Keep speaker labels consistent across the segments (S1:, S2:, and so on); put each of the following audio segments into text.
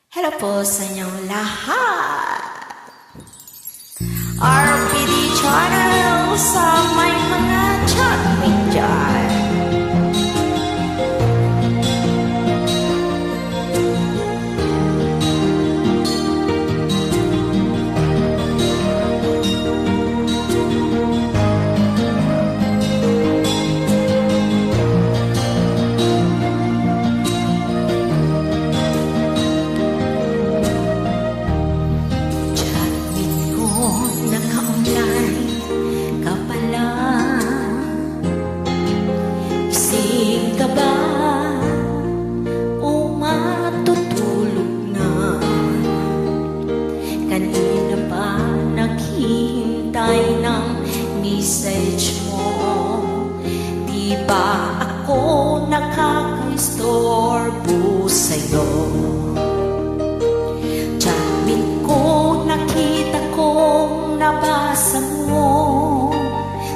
S1: Hello po sa inyong lahat. RPD Channel sa may mga chatmate dyan. Message mo, di ba ako nakaka-istorbo sa'yo? Chatmate ko, nakita kong nabasa mo.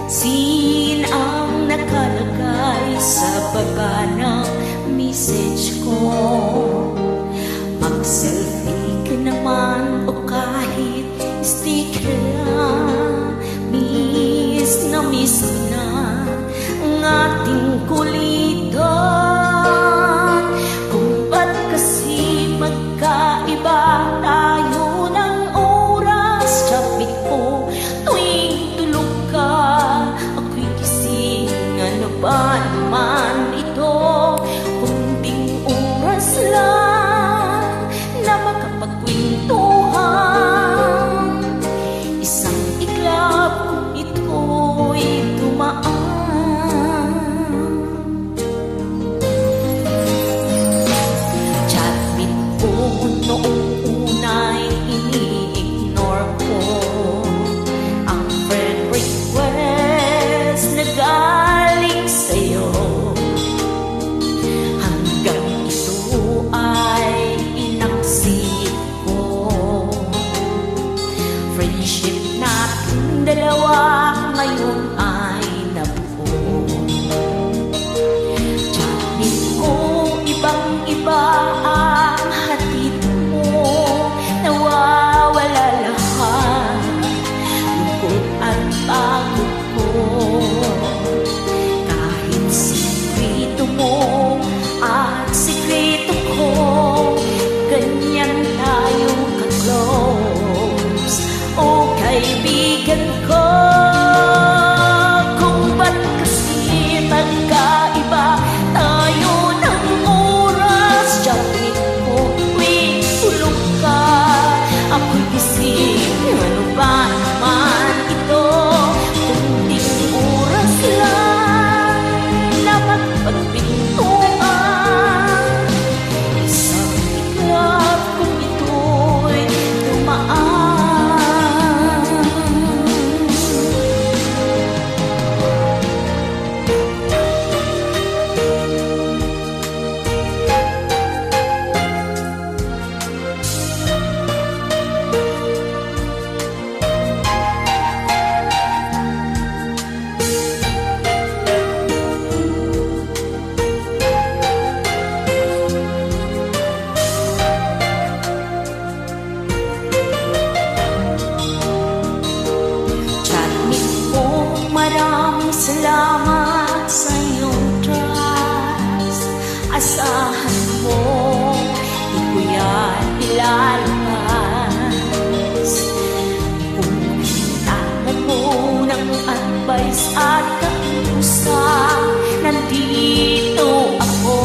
S1: Sin ang nakalagay sa baba ng message ko? Mag-selfie ka naman o kahit sticker lang. Miss na ang ating kulitan. Kung ba't kasi magkaiba tayo ng oras? Chatmate ko tuwing tulog ka, ako'y gising. Ano ba naman ito? Kunting oras lang na makapagkwentuhan. Isang iglap ito'y dumaan. Chatmate ko noong una'y ini-ignore ko ang friend request na galing sa'yo. Hanggang ito ay inaksip ko. Friendship natin dalawa ngayon ay nabuo. Chatmate ko, ibang-iba ang hatid mo. Nawawala lahat lungkot at pagod ko. Kahit sikreto mo at sikreto ko, ganyan tayo ka-close. O kaibigan ko, kung ba't kasi magkaiba tayo ng oras? Chatmate ko, tuwing tulog ka, ako'y gising. Ano ba naman ito? Kunting oras lang na magpagpintuan. Isang iglap kung ito'y dumaan. Maraming salamat sa iyong trust. Asahan mo, di ko yan ilalabas. Kung kailangan mo ng advice at kapusa, nandito ako.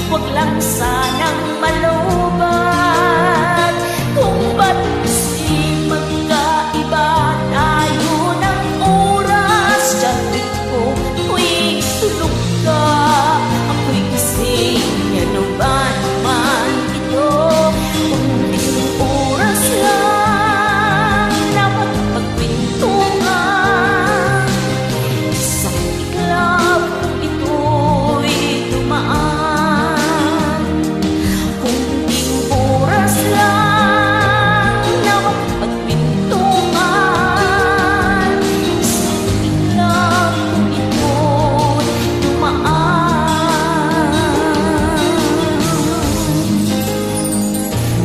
S1: Huwag lang sanang malobat. Kung ba't kasi magkaiba tayo ng oras? Chatmate ko, tuwing tulog ka, ako'y gising. Ano ba naman ito?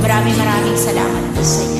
S1: Maraming salamat po sa inyo.